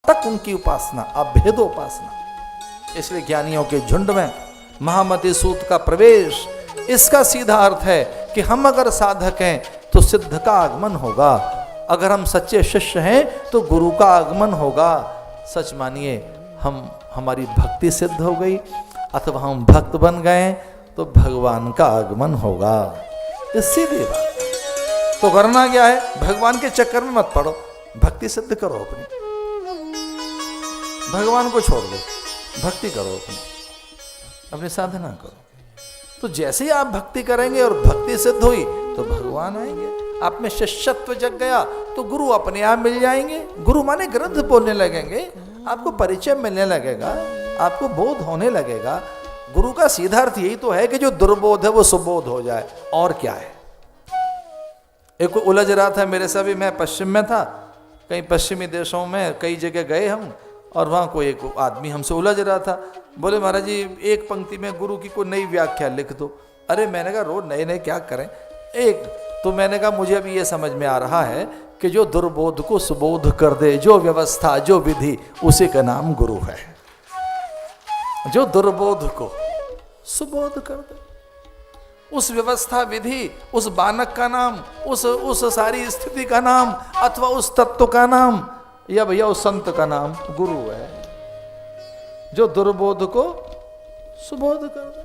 तक उनकी उपासना, अभेदोपासना। इसलिए ज्ञानियों के झुंड में महामति सूत का प्रवेश, इसका सीधा अर्थ है कि हम अगर साधक हैं तो सिद्ध का आगमन होगा, अगर हम सच्चे शिष्य हैं तो गुरु का आगमन होगा। सच मानिए, हमारी भक्ति सिद्ध हो गई अथवा हम भक्त बन गए तो भगवान का आगमन होगा। ये सीधी बात। तो करना क्या है, भगवान के चक्कर में मत पड़ो, भक्ति सिद्ध करो अपनी, भगवान को छोड़ दो, भक्ति करो अपनी साधना करो। तो जैसे ही आप भक्ति करेंगे और भक्ति सिद्ध हुई तो भगवान आएंगे, आप में शिष्यत्व जग गया तो गुरु अपने आप मिल जाएंगे। गुरु माने ग्रंथ बोलने लगेंगे, आपको परिचय मिलने लगेगा, आपको बोध होने लगेगा। गुरु का सीधा अर्थ यही तो है कि जो दुर्बोध है वो सुबोध हो जाए, और क्या है। एक उलझ रहा था मेरे से, भी मैं पश्चिम में था, कई पश्चिमी देशों में कई जगह गए हम, और वहाँ कोई एक आदमी हमसे उलझ रहा था। बोले महाराज जी एक पंक्ति में गुरु की कोई नई व्याख्या लिख दो। अरे मैंने कहा रोज नए नए क्या करें, एक तो मैंने कहा मुझे अभी ये समझ में आ रहा है कि जो दुर्बोध को सुबोध कर दे, जो व्यवस्था जो विधि, उसी का नाम गुरु है। जो दुर्बोध को सुबोध कर दे, उस व्यवस्था विधि, उस बानक का नाम, उस सारी स्थिति का नाम, अथवा उस तत्व का नाम, या भैया उस संत का नाम गुरु है। जो दुर्बोध को सुबोध कर दे।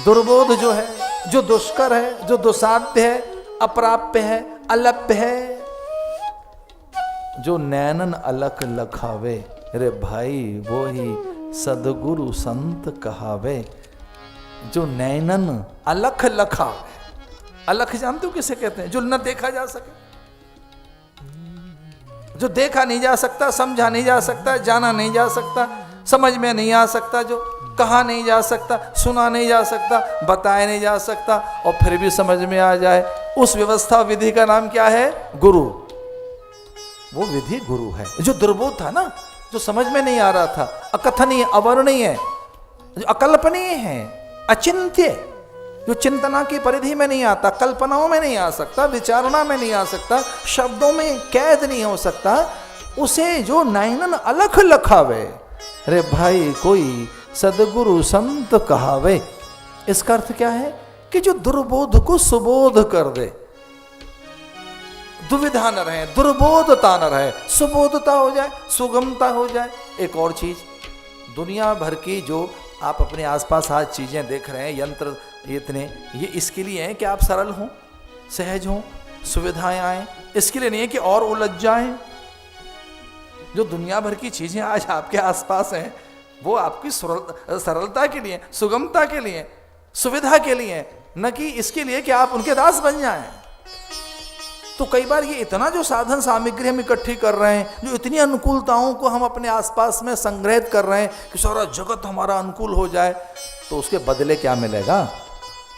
दुर्बोध जो है, जो दुष्कर है, जो दुसाध्य है, अप्राप्य है, अलभ्य है, जो नैनन अलख लखावे, रे भाई वो ही सदगुरु संत कहावे। जो नैनन अलख लखावे, अलख जानते हो किसे कहते हैं, जो न देखा जा सके, जो देखा नहीं जा सकता, समझा नहीं जा सकता, जाना नहीं जा सकता, समझ में नहीं आ सकता, जो कहा नहीं जा सकता, सुना नहीं जा सकता, बताया नहीं जा सकता, और फिर भी समझ में आ जाए, उस व्यवस्था विधि का नाम क्या है, गुरु। वो विधि गुरु है। जो दुर्बोध था ना, जो समझ में नहीं आ रहा था, अकथनीय, अवर्णनीय, जो अकल्पनीय है, अचिंत्य, जो चिंतना की परिधि में नहीं आता, कल्पनाओं में नहीं आ सकता, विचारणा में नहीं आ सकता, शब्दों में कैद नहीं हो सकता, उसे जो नैनन अलख लखावे, अरे भाई कोई सदगुरु संत कहावे। इसका अर्थ क्या है कि जो दुर्बोध को सुबोध कर दे, दुविधा न रहे, दुर्बोधता न रहे, सुबोधता हो जाए, सुगमता हो जाए। एक और चीज, दुनिया भर की जो आप अपने आसपास आज चीजें देख रहे हैं, यंत्र इतने, ये इसके लिए हैं कि आप सरल हों, सहज हों, सुविधाएं आए, इसके लिए नहीं है कि और उलझ जाएं। जो दुनिया भर की चीजें आज आपके आसपास हैं, वो आपकी सरलता के लिए, सुगमता के लिए, सुविधा के लिए, न कि इसके लिए कि आप उनके दास बन जाएं। तो कई बार ये इतना जो साधन सामग्री हम इकट्ठी कर रहे हैं, जो इतनी अनुकूलताओं को हम अपने आसपास में संग्रहित कर रहे हैं कि सारा जगत हमारा अनुकूल हो जाए, तो उसके बदले क्या मिलेगा,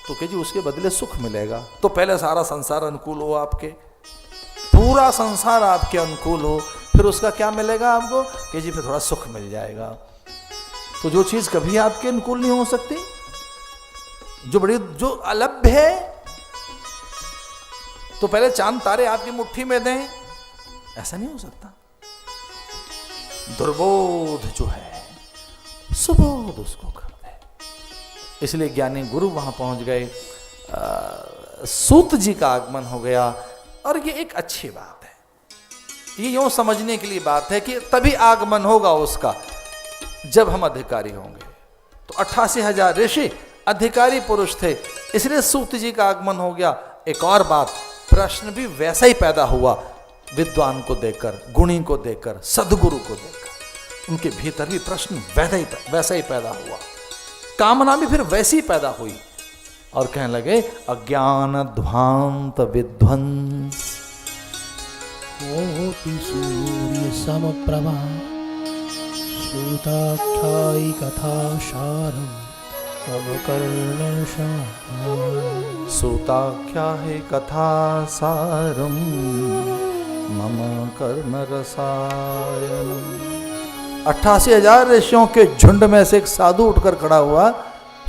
तो कि जी उसके बदले सुख मिलेगा। तो पहले सारा संसार अनुकूल हो, आपके पूरा संसार आपके अनुकूल हो, फिर उसका क्या मिलेगा आपको, कि जी फिर थोड़ा सुख मिल जाएगा। तो जो चीज कभी आपके अनुकूल नहीं हो सकती, जो अलभ्य है, तो पहले चांद तारे आपकी मुट्ठी में दें, ऐसा नहीं हो सकता। दुर्बोध जो है, सुबोध उसको कर दे। इसलिए ज्ञानी गुरु वहां पहुंच गए, सूत जी का आगमन हो गया। और ये एक अच्छी बात है, ये यूं समझने के लिए बात है कि तभी आगमन होगा उसका जब हम अधिकारी होंगे। तो 88,000 ऋषि अधिकारी पुरुष थे, इसलिए सूत जी का आगमन हो गया। एक और बात, प्रश्न भी वैसा ही पैदा हुआ, विद्वान को देखकर, गुणी को देखकर, सदगुरु को देखकर, उनके भीतर भी प्रश्न वैसा ही पैदा हुआ, कामना भी फिर वैसी ही पैदा हुई। और कहने लगे अज्ञान ध्वांत विध्वंस कोटि सूर्य समप्रभा सूताख्यायी कथा सारम सूताख्या है कथा सारम मम कर्ण रसायनम। 88,000 ऋषियों के झुंड में से एक साधु उठकर खड़ा हुआ,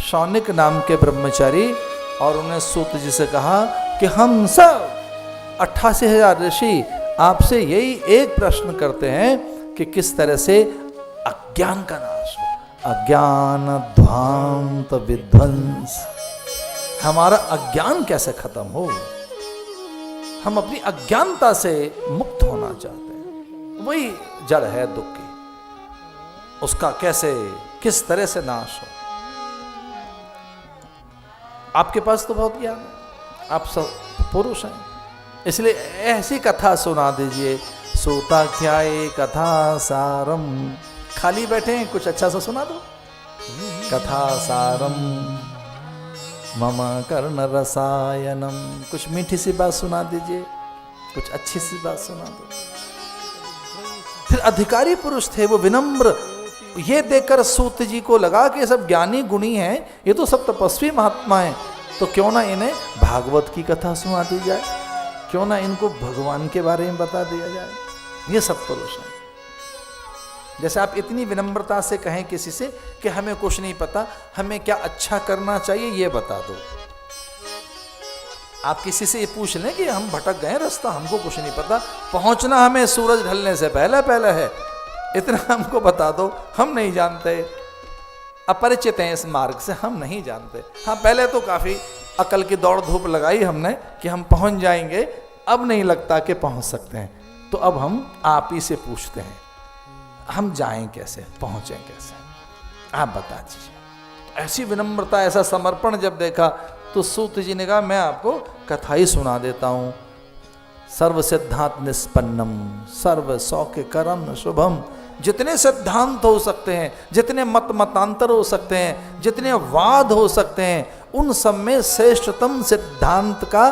शौनिक नाम के ब्रह्मचारी, और उन्हें सूत जी से कहा कि हम सब 88,000 ऋषि आपसे यही एक प्रश्न करते हैं कि किस तरह से अज्ञान का नाश हो। अज्ञान ध्वांत विध्वंस, हमारा अज्ञान कैसे खत्म हो। हम अपनी अज्ञानता से मुक्त होना चाहते हैं, वही जड़ है दुख की, उसका कैसे किस तरह से नाश हो। आपके पास तो बहुत ज्ञान है, आप सब पुरुष हैं, इसलिए ऐसी कथा सुना दीजिए। सोता क्या कथा सारम, खाली बैठे हैं कुछ अच्छा सा सुना दो। कथा सारम मम कर्ण रसायनम, कुछ मीठी सी बात सुना दीजिए, कुछ अच्छी सी बात सुना दो। फिर अधिकारी पुरुष थे वो विनम्र, ये देखकर सूत जी को लगा कि ये सब ज्ञानी गुणी हैं, ये तो सब तपस्वी महात्मा हैं, तो क्यों ना इन्हें भागवत की कथा सुना दी जाए, क्यों ना इनको भगवान के बारे में बता दिया जाए। ये सब पुरुष हैं। जैसे आप इतनी विनम्रता से कहें किसी से कि हमें कुछ नहीं पता, हमें क्या अच्छा करना चाहिए ये बता दो। आप किसी से ये पूछ लें कि हम भटक गए रास्ता, हमको कुछ नहीं पता, पहुंचना हमें सूरज ढलने से पहले पहले है, इतना हमको बता दो, हम नहीं जानते, अपरिचित हैं इस मार्ग से, हम नहीं जानते। हाँ, पहले तो काफ़ी अकल की दौड़ धूप लगाई हमने कि हम पहुंच जाएंगे, अब नहीं लगता कि पहुंच सकते हैं, तो अब हम आप ही से पूछते हैं हम जाएं कैसे, पहुंचें कैसे, आप बता दीजिए। ऐसी विनम्रता, ऐसा समर्पण जब देखा तो सूत जी ने कहा मैं आपको कथा ही सुना देता हूं। सर्व सिद्धांत निष्पन्नम सर्व सौख्य करम शुभम, जितने सिद्धांत हो सकते हैं, जितने मत मतांतर हो सकते हैं, जितने वाद हो सकते हैं, उन सब में श्रेष्ठतम सिद्धांत का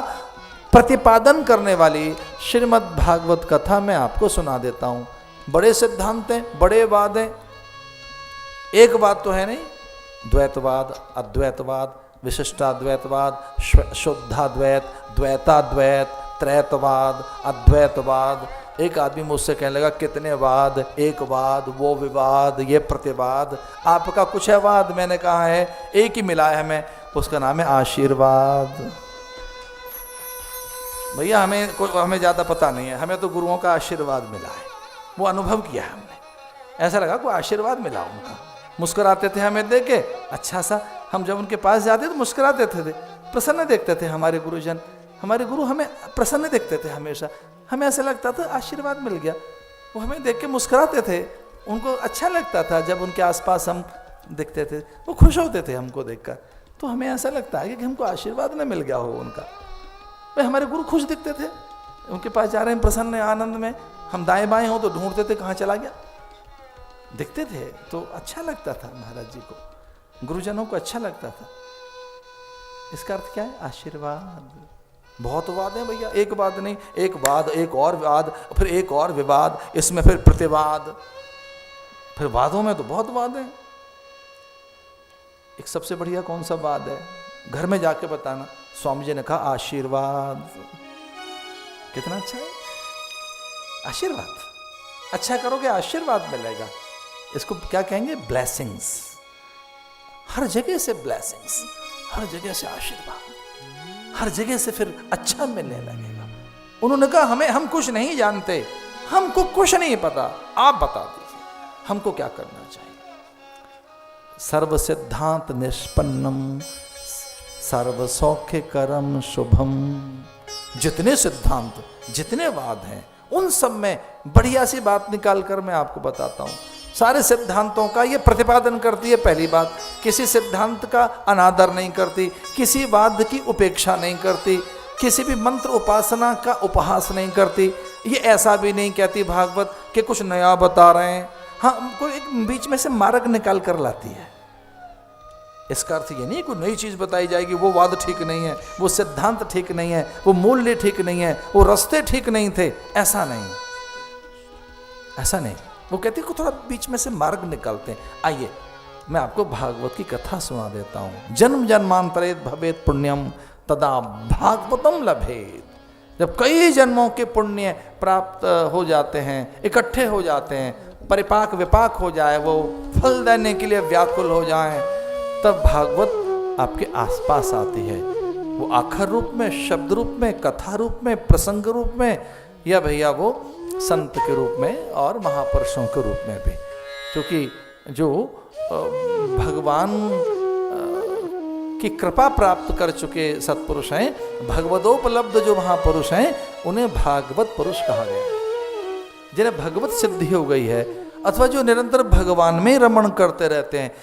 प्रतिपादन करने वाली श्रीमद् भागवत कथा मैं आपको सुना देता हूं। बड़े सिद्धांत हैं, बड़े वाद हैं, एक बात तो है नहीं, द्वैतवाद, अद्वैतवाद, विशिष्टाद्वैतवाद, शुद्धाद्वैत, द्वैताद्वैत, त्रैतवाद, अद्वैतवाद। एक आदमी मुझसे कहने लगा कितने वाद, एक वाद, वो विवाद, ये प्रतिवाद, आपका कुछ है वाद? मैंने कहा है एक ही मिला है हमें, उसका नाम है आशीर्वाद। भैया हमें ज़्यादा पता नहीं है, हमें तो गुरुओं का आशीर्वाद मिला है, वो अनुभव किया है हमने, ऐसा लगा कोई आशीर्वाद मिला उनका। मुस्कुराते थे हमें देख के, अच्छा सा, हम जब उनके पास जाते तो मुस्कुराते थे, प्रसन्न देखते थे हमारे गुरुजन, हमारे गुरु हमें प्रसन्न देखते थे हमेशा, हमें ऐसा लगता था आशीर्वाद मिल गया। वो हमें देख के मुस्कुराते थे, उनको अच्छा लगता था जब उनके आसपास हम दिखते थे, वो खुश होते थे हमको देखकर, तो हमें ऐसा लगता है कि हमको आशीर्वाद न मिल गया हो उनका। भाई हमारे गुरु खुश दिखते थे, उनके पास जा रहे हैं प्रसन्न आनंद में, हम दाएं बाएं हो तो ढूंढते थे कहाँ चला गया, दिखते थे तो अच्छा लगता था महाराज जी को, गुरुजनों को अच्छा लगता था। इसका अर्थ क्या है? आशीर्वाद। बहुत वाद है भैया, एक वाद नहीं, एक वाद, एक और वाद, फिर एक और विवाद, इसमें फिर प्रतिवाद, फिर वादों में तो बहुत वाद है। एक सबसे बढ़िया कौन सा वाद है? घर में जाके बताना। स्वामी जी ने कहा आशीर्वाद। कितना अच्छा है आशीर्वाद, अच्छा करोगे आशीर्वाद मिलेगा। इसको क्या कहेंगे? ब्लेसिंग्स। हर जगह से ब्लेसिंग्स, हर जगह से आशीर्वाद, हर जगह से फिर अच्छा मिलने लगेगा। उन्होंने कहा हम कुछ नहीं जानते, हमको कुछ नहीं पता, आप बता दीजिए हमको क्या करना चाहिए। सर्व सिद्धांत निष्पन्नम सर्व सौख्य करम शुभम। जितने सिद्धांत, जितने वाद हैं, उन सब में बढ़िया सी बात निकाल कर मैं आपको बताता हूं। सारे सिद्धांतों का ये प्रतिपादन करती है। पहली बात, किसी सिद्धांत का अनादर नहीं करती, किसी वाद की उपेक्षा नहीं करती, किसी भी मंत्र उपासना का उपहास नहीं करती। ये ऐसा भी नहीं कहती भागवत कि कुछ नया बता रहे हैं, हाँ कोई एक बीच में से मार्ग निकाल कर लाती है। इसका अर्थ ये नहीं कोई नई चीज बताई जाएगी, वो वाद ठीक नहीं है, वो सिद्धांत ठीक नहीं है, वो मूल्य ठीक नहीं है, वो रास्ते ठीक नहीं थे, ऐसा नहीं, ऐसा नहीं। वो कहती है को थोड़ा बीच में से मार्ग निकालते हैं। आइए मैं आपको भागवत की कथा सुना देता हूं। जन्म जन्मांतरेत भवेत पुण्यम तदा भागवतम लभेत। जब कई जन्मों के पुण्य प्राप्त हो जाते हैं, इकट्ठे हो जाते हैं, परिपाक विपाक हो जाए, वो फल देने के लिए व्याकुल हो जाए, तब भागवत आपके आसपास आती है। वो आखर रूप में, शब्द रूप में, कथा रूप में, प्रसंग रूप में, या भैया वो संत के रूप में और महापुरुषों के रूप में भी, क्योंकि जो भगवान की कृपा प्राप्त कर चुके सत्पुरुष हैं, भगवदोपलब्ध जो महापुरुष हैं, उन्हें भागवत पुरुष कहा गया है। जिन्हें भगवत सिद्धि हो गई है, अथवा जो निरंतर भगवान में रमण करते रहते हैं,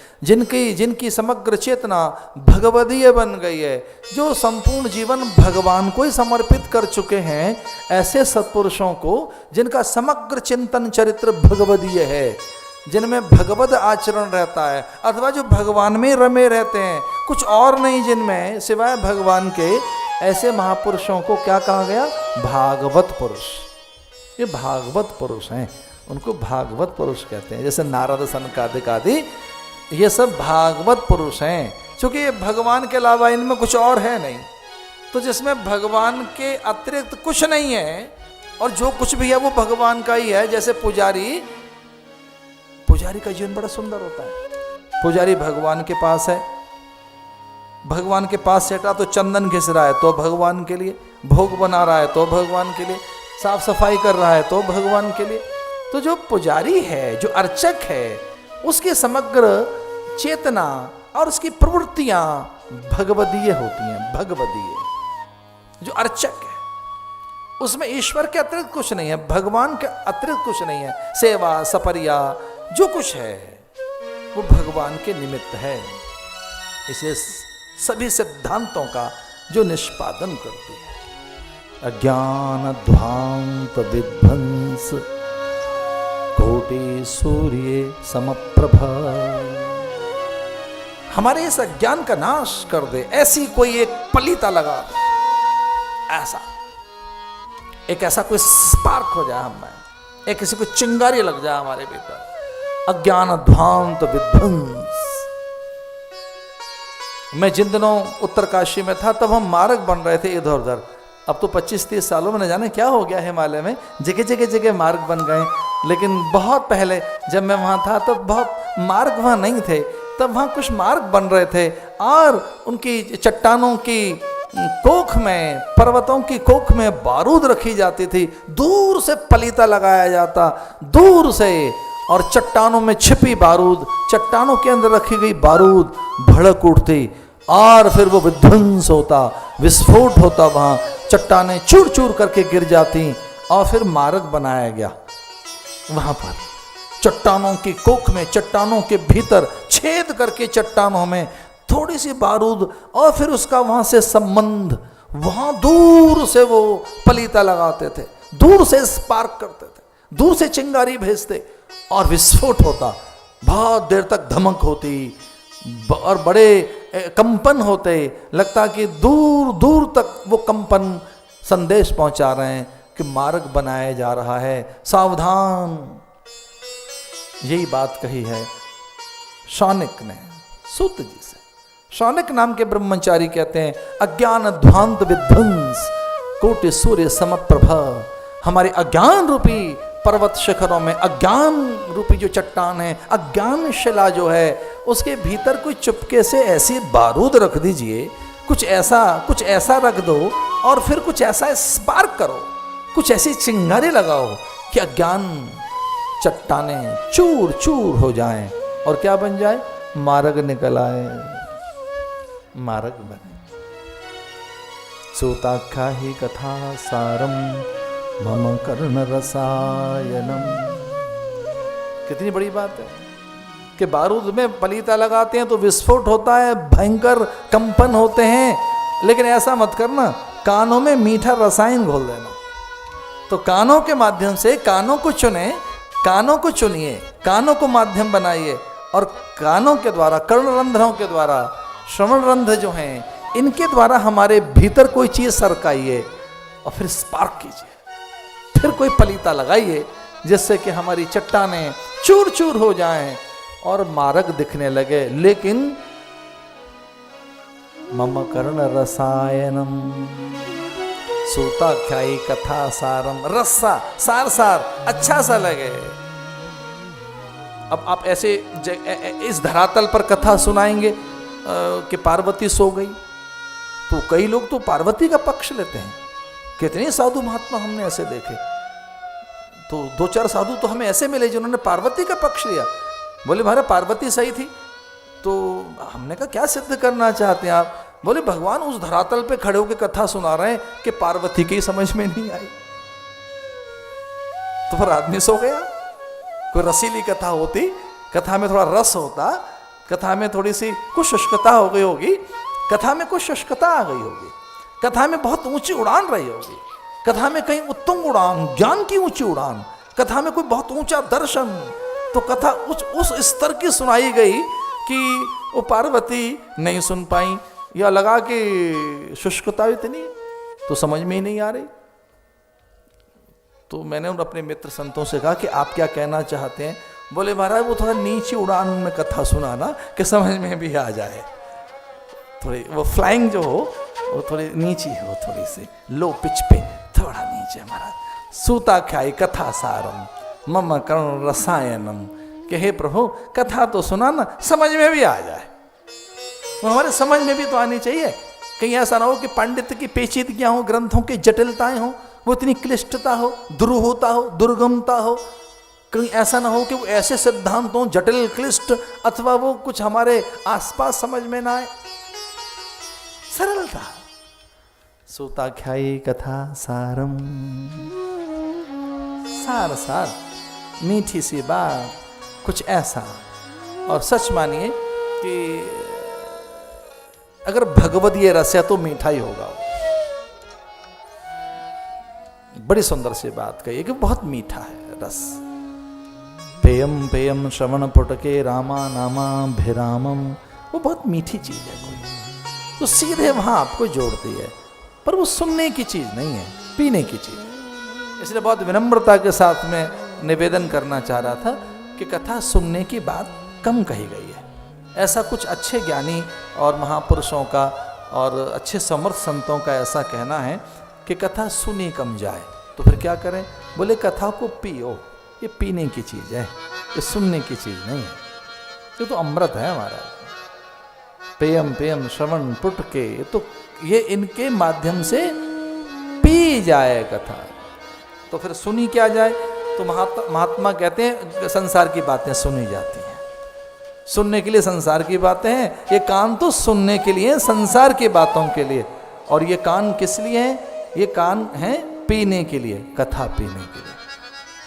जिनकी समग्र चेतना भगवदीय बन गई है, जो संपूर्ण जीवन भगवान को ही समर्पित कर चुके हैं, ऐसे सत्पुरुषों को, जिनका समग्र चिंतन चरित्र भगवदीय है, जिनमें भगवद आचरण रहता है, अथवा जो भगवान में रमे रहते हैं, कुछ और नहीं जिनमें सिवाय भगवान के, ऐसे महापुरुषों को क्या कहा गया? भागवत पुरुष। ये भागवत पुरुष हैं, उनको भागवत पुरुष कहते हैं। जैसे नारद, सनकादिक आदि, ये सब भागवत पुरुष हैं, क्योंकि ये भगवान के अलावा इनमें कुछ और है नहीं। तो जिसमें भगवान के अतिरिक्त कुछ नहीं है, और जो कुछ भी है वो भगवान का ही है। जैसे पुजारी का जीवन बड़ा सुंदर होता है। पुजारी भगवान के पास है, भगवान के पास सेटा तो चंदन घिस रहा है तो भगवान के लिए, भोग बना रहा है तो भगवान के लिए, साफ सफाई कर रहा है तो भगवान के लिए। तो जो पुजारी है, जो अर्चक है, उसकी समग्र चेतना और उसकी प्रवृत्तियां भगवदीय होती हैं। भगवदीय जो अर्चक है, उसमें ईश्वर के अतिरिक्त कुछ नहीं है, भगवान के अतिरिक्त कुछ नहीं है। सेवा सपरिया जो कुछ है वो भगवान के निमित्त है। इसे सभी सिद्धांतों का जो निष्पादन करती है। अज्ञान ध्वांत विध्वंस कोटि सूर्य समप्रभा, हमारे इस अज्ञान का नाश कर दे, ऐसी कोई एक पलीता लगा, ऐसा कोई स्पार्क हो जाए हमें, एक किसी को चिंगारी लग जाए हमारे भीतर। अज्ञान ध्वांत विध्वंस। मैं जिन दिनों उत्तरकाशी में था, तब हम मार्ग बन रहे थे इधर उधर। अब तो 25-30 सालों में न जाने क्या हो गया हिमालय में, जगह जगह मार्ग बन गए। लेकिन बहुत पहले जब मैं वहाँ था, तब बहुत मार्ग वहाँ नहीं थे। तब वहाँ कुछ मार्ग बन रहे थे, और उनकी चट्टानों की कोख में, पर्वतों की कोख में बारूद रखी जाती थी। दूर से पलीता लगाया जाता, दूर से, और चट्टानों में छिपी बारूद, चट्टानों के अंदर रखी गई बारूद भड़क उठती, और फिर वो विध्वंस होता, विस्फोट होता, वहाँ चट्टानें चूर चूर करके गिर जाती, और फिर मार्ग बनाया गया। वहाँ पर चट्टानों की कोख में, चट्टानों के भीतर छेद करके चट्टानों में थोड़ी सी बारूद, और फिर उसका वहाँ से संबंध, वहाँ दूर से वो पलीता लगाते थे, दूर से स्पार्क करते थे, दूर से चिंगारी भेजते, और विस्फोट होता। बहुत देर तक धमक होती, और बड़े कंपन होते, लगता कि दूर दूर तक वो कंपन संदेश पहुंचा रहे हैं कि मार्ग बनाया जा रहा है, सावधान। यही बात कही है शौनक ने सूत जी से। शौनक नाम के ब्रह्मचारी कहते हैं, अज्ञान ध्वांत विध्वंस कोटि सूर्य समप्रभा। हमारे अज्ञान रूपी पर्वत शिखरों में, अज्ञान रूपी जो चट्टान है, अज्ञान शिला जो है, उसके भीतर कोई चुपके से ऐसी बारूद रख दीजिए, कुछ ऐसा रख दो, और फिर कुछ ऐसा स्पार्क करो, कुछ ऐसी चिंगारी लगाओ कि अज्ञान चट्टानें चूर चूर हो जाएं, और क्या बन जाए? मार्ग निकल आए, मार्ग बने। सूताख्या ही कथा सारम मम कर्ण रसायनम। कितनी बड़ी बात है कि बारूद में पलीता लगाते हैं तो विस्फोट होता है, भयंकर कंपन होते हैं, लेकिन ऐसा मत करना, कानों में मीठा रसायन घोल देना। तो कानों के माध्यम से, कानों को चुने, कानों को चुनिए, कानों को माध्यम बनाइए, और कानों के द्वारा, कर्णरंध्रों के द्वारा, श्रवण रंध्र जो हैं, इनके द्वारा हमारे भीतर कोई चीज सरकाइए, और फिर स्पार्क कीजिए, फिर कोई पलीता लगाइए, जिससे कि हमारी चट्टानें चूर चूर हो जाएं और मार्ग दिखने लगे। लेकिन मम कर्ण रसायनम सूताख्यायी कथा सारम, रस्सा, सार सार अच्छा सा लगे। अब आप ऐसे इस धरातल पर कथा सुनाएंगे कि पार्वती सो गई, तो कई लोग तो पार्वती का पक्ष लेते हैं। कितने साधु महात्मा हमने ऐसे देखे तो 2-4 साधु तो हमें ऐसे मिले जिन्होंने पार्वती का पक्ष लिया। बोले महाराज पार्वती सही थी। तो हमने कहा क्या सिद्ध करना चाहते हैं आप? बोले भगवान उस धरातल पे खड़े होकर कथा सुना रहे हैं कि पार्वती की समझ में नहीं आई। तो फिर आदमी सो गया। कोई रसीली कथा होती, कथा में थोड़ा रस होता, कथा में थोड़ी सी कुछ शुष्कता हो गई होगी, कथा में कुछ शुष्कता आ गई होगी, कथा में बहुत ऊंची उड़ान रही होगी, कथा में कहीं उत्तुंग उड़ान, ज्ञान की ऊंची उड़ान, कथा में कोई बहुत ऊंचा दर्शन, तो कथा उस स्तर की सुनाई गई कि वो पार्वती नहीं सुन पाई, या लगा कि शुष्कता इतनी तो समझ में ही नहीं आ रही। तो मैंने उन अपने मित्र संतों से कहा कि आप क्या कहना चाहते हैं? बोले महाराज वो थोड़ा नीची उड़ान में कथा सुनाना कि समझ में भी आ जाए, थोड़ी वो फ्लाइंग जो हो वो थोड़ी नीची हो, थोड़ी सी लो पिच पे थोड़ा नीचे। महाराज सूता ख्याई कथा सारम मम करुण रसायनम, कि हे प्रभु कथा तो सुनाना समझ में भी आ जाए। वो हमारे समझ में भी तो आनी चाहिए। कहीं ऐसा ना हो कि पंडित की पेचीदगियां हो, ग्रंथों की जटिलताएं हो, वो इतनी क्लिष्टता हो, दुरूहता हो, दुर्गमता हो। कहीं ऐसा ना हो कि वो ऐसे सिद्धांत हो जटिल क्लिष्ट, अथवा वो कुछ हमारे आसपास समझ में ना आए। सरलता। सूताख्यायी कथा सारम, सार सार मीठी सी बात, कुछ ऐसा। और सच मानिए कि अगर भगवदीय रस है तो मीठा ही होगा। बड़ी सुंदर सी बात कही कि बहुत मीठा है रस। पेयम पेयम श्रवण पुटके रामा नामा भिरामम, वो बहुत मीठी चीज है कोई, तो सीधे वहां आपको जोड़ती है, पर वो सुनने की चीज नहीं है, पीने की चीज है। इसलिए बहुत विनम्रता के साथ में निवेदन करना चाह रहा था कि कथा सुनने की बात कम कही गई है। ऐसा कुछ अच्छे ज्ञानी और महापुरुषों का और अच्छे समर्थ संतों का ऐसा कहना है कि कथा सुनी कम जाए। तो फिर क्या करें? बोले कथा को पियो, ये पीने की चीज़ है, ये सुनने की चीज़ नहीं है। ये तो अमृत है हमारा। पेयम पेयम श्रवण पुटके, तो ये इनके माध्यम से पी जाए कथा। तो फिर सुनी क्या जाए? तो महात्मा कहते हैं संसार की बातें सुनी जाती हैं। सुनने के लिए संसार की बातें हैं, ये कान तो सुनने के लिए, संसार की बातों के लिए। और ये कान किस लिए हैं? ये कान हैं पीने के लिए, कथा पीने के लिए।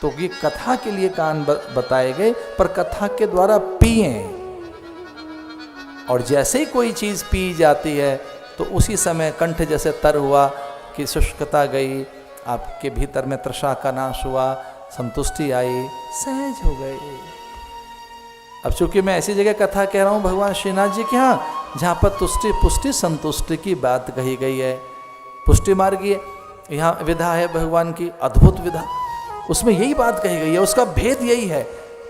तो ये कथा के लिए कान बताए गए, पर कथा के द्वारा पिए। और जैसे ही कोई चीज़ पी जाती है तो उसी समय कंठ जैसे तर हुआ कि शुष्कता गई, आपके भीतर में तृषा का नाश हुआ, संतुष्टि आई, सहज हो गए। अब चूंकि मैं ऐसी जगह कथा कह रहा हूँ भगवान श्रीनाथ जी के यहाँ, जहाँ पर तुष्टि पुष्टि संतुष्टि की बात कही गई है। पुष्टि मार्गीय यहाँ विधा है भगवान की, अद्भुत विधा, उसमें यही बात कही गई है। उसका भेद यही है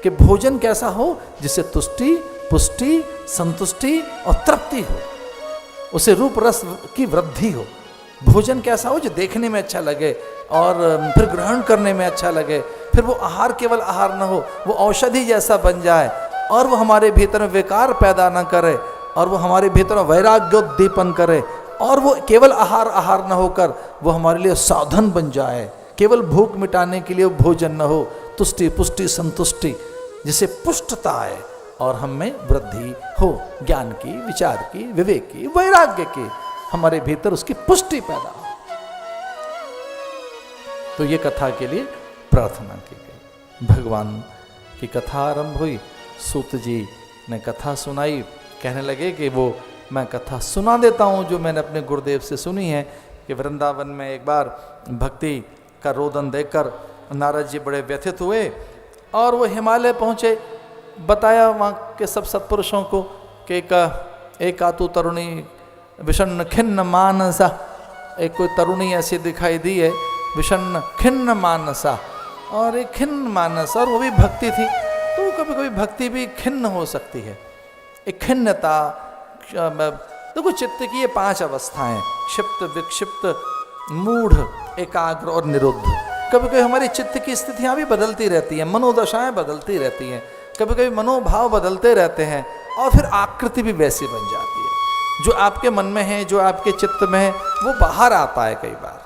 कि भोजन कैसा हो जिससे तुष्टि पुष्टि संतुष्टि और तृप्ति हो, उसे रूप रस की वृद्धि हो। भोजन कैसा हो जो देखने में अच्छा लगे और फिर ग्रहण करने में अच्छा लगे, फिर वो आहार केवल आहार न हो, वो औषधि जैसा बन जाए और वो हमारे भीतर में विकार पैदा न करे, और वो हमारे भीतर में वैराग्योद्दीपन करे, और वो केवल आहार आहार न होकर वो हमारे लिए साधन बन जाए। केवल भूख मिटाने के लिए भोजन न हो, तुष्टि पुष्टि संतुष्टि, जिससे पुष्टता आए और हम में वृद्धि हो, ज्ञान की, विचार की, विवेक की, वैराग्य की, हमारे भीतर उसकी पुष्टि पैदा हो। तो ये कथा के लिए प्रार्थना की गई। भगवान की कथा आरंभ हुई, सूत जी ने कथा सुनाई। कहने लगे कि वो मैं कथा सुना देता हूँ जो मैंने अपने गुरुदेव से सुनी है कि वृंदावन में एक बार भक्ति का रोदन देखकर नारद जी बड़े व्यथित हुए और वो हिमालय पहुँचे। बताया वहाँ के सब सत्पुरुषों को कि एक आतु तरुणी विषन्न खिन्न मानसा, एक कोई तरुणी ऐसी दिखाई दी है विषन्न खिन्न मानसा, और एक खिन्न मानस, और वो भी भक्ति थी। तो कभी कभी भक्ति भी खिन्न हो सकती है। एक खिन्नता, देखो चित्त की ये 5 अवस्थाएं, क्षिप्त विक्षिप्त मूढ़ एकाग्र और निरुद्ध। कभी कभी हमारी चित्त की स्थितियां भी बदलती रहती हैं, मनोदशाएं बदलती रहती हैं, कभी कभी मनोभाव बदलते रहते हैं, और फिर आकृति भी वैसी बन जाती है। जो आपके मन में है, जो आपके चित्त में है, वो बाहर आता है कई बार।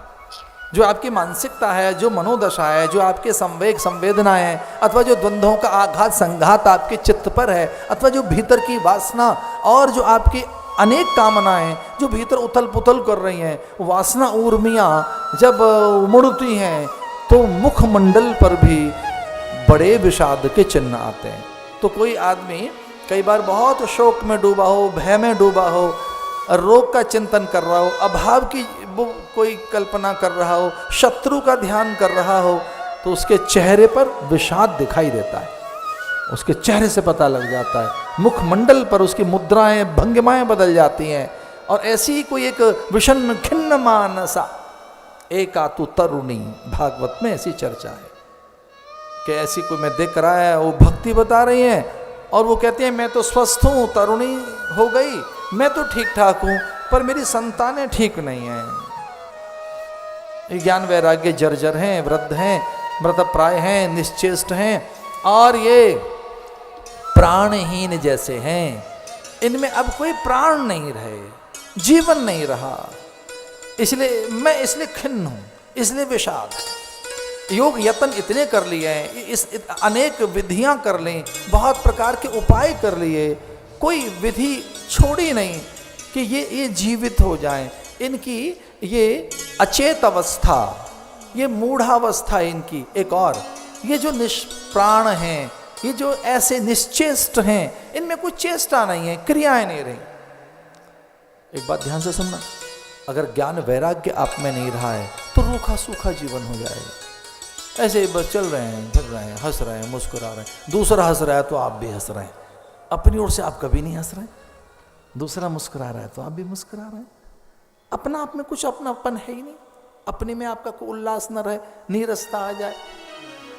जो आपकी मानसिकता है, जो मनोदशा है, जो आपके संवेग संवेदनाएं हैं, अथवा जो द्वंद्वों का आघात संघात आपके चित्त पर है, अथवा जो भीतर की वासना और जो आपकी अनेक कामनाएं जो भीतर उथल पुथल कर रही हैं, वासना ऊर्मियाँ जब मुड़ती हैं तो मुखमंडल पर भी बड़े विषाद के चिन्ह आते हैं। तो कोई आदमी कई बार बहुत शोक में डूबा हो, भय में डूबा हो, रोग का चिंतन कर रहा हो, अभाव की वो कोई कल्पना कर रहा हो, शत्रु का ध्यान कर रहा हो, तो उसके चेहरे पर विषाद दिखाई देता है, उसके चेहरे से पता लग जाता है। मुखमंडल पर उसकी मुद्राएं भंगिमाएं बदल जाती हैं। और ऐसी ही कोई एक विषन्न खिन्न मानसा एकातु तरुणी, भागवत में ऐसी चर्चा है कि ऐसी कोई मैं देख रहा है, वो भक्ति बता रही हैं और वो कहती हैं मैं तो स्वस्थ हूँ, तरुणी हो गई, मैं तो ठीक ठाक हूँ, पर मेरी संतानें ठीक नहीं हैं, ज्ञान वैराग्य जर्जर हैं, वृद्ध हैं, मृतप्राय हैं, निश्चेष्ट हैं और ये प्राणहीन जैसे हैं, इनमें अब कोई प्राण नहीं रहे, जीवन नहीं रहा, इसलिए खिन्न हूँ, इसलिए विषाद। योग यत्न इतने कर लिए हैं, अनेक विधियां कर ली, बहुत प्रकार के उपाय कर लिए, कोई विधि छोड़ी नहीं कि ये जीवित हो जाएं। इनकी ये अचेत अवस्था, ये मूढ़ावस्था इनकी एक, और ये जो निष्प्राण हैं, ये जो ऐसे निश्चेष्ट हैं, इनमें कुछ चेष्टा नहीं है, क्रियाएं नहीं रही। एक बात ध्यान से सुनना, अगर ज्ञान वैराग्य आप में नहीं रहा है तो रूखा सूखा जीवन हो जाएगा। ऐसे बस चल रहे हैं, फिर रहे हैं, हंस रहे हैं, मुस्कुरा रहे हैं, दूसरा हंस रहा है तो आप भी हंस रहे हैं, अपनी ओर से आप कभी नहीं हंस रहे, दूसरा मुस्कुरा रहा है तो आप भी मुस्कुरा रहे हैं। अपना आप में कुछ अपनापन है ही नहीं, अपने में आपका कोई उल्लास न रहे, नीरसता आ जाए,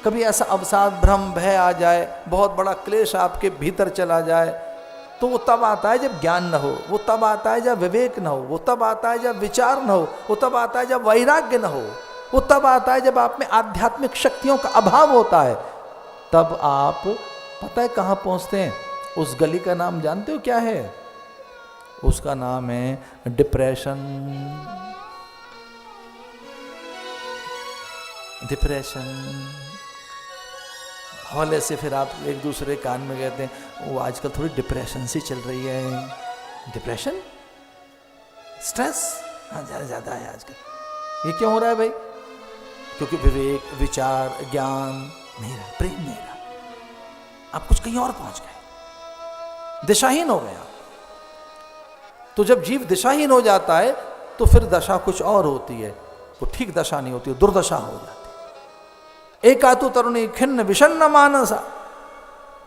कभी ऐसा अवसाद भ्रम भय आ जाए, बहुत बड़ा क्लेश आपके भीतर चला जाए, तो वो तब आता है जब ज्ञान न हो, वो तब आता है जब विवेक न हो, वो तब आता है जब विचार न हो, वो तब आता है जब वैराग्य न हो, वो तब आता है जब आप में आध्यात्मिक शक्तियों का अभाव होता है। तब आप पता है कहाँ पहुँचते हैं? उस गली का नाम जानते हो क्या है? उसका नाम है डिप्रेशन। हौले से फिर आप एक दूसरे कान में कहते हैं वो आजकल थोड़ी डिप्रेशन सी चल रही है। डिप्रेशन, स्ट्रेस हाँ ज़्यादा है आजकल। ये क्यों हो रहा है भाई? क्योंकि विवेक, विचार, ज्ञान नहीं रहा, प्रेम नहीं रहा, आप कुछ कहीं और पहुंच गए, दिशाहीन हो गया। तो जब जीव दिशाहीन हो जाता है तो फिर दशा कुछ और होती है, वो ठीक दशा नहीं होती, दुर्दशा हो जाती। एकातु तरुणी खिन्न विषन्न मानसा,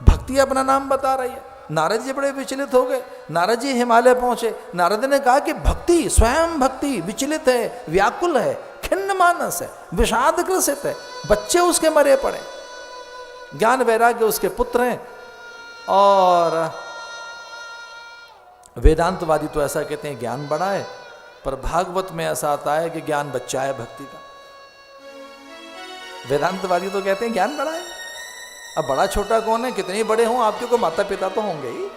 भक्ति अपना नाम बता रही है। नारद जी बड़े विचलित हो गए, नारद जी हिमालय पहुंचे, नारद ने कहा कि भक्ति, स्वयं भक्ति विचलित है, व्याकुल है, खिन्न मानस है, विषादग्रसित है, बच्चे उसके मरे पड़े, ज्ञान वैराग्य उसके पुत्र हैं। और वेदांतवादी तो ऐसा कहते हैं ज्ञान बड़ा है, पर भागवत में ऐसा आता है कि ज्ञान बच्चा है भक्ति का। वेदांतवादी तो कहते हैं ज्ञान बड़ा है। अब बड़ा छोटा कौन है? कितने बड़े हों आपके को माता पिता तो होंगे ही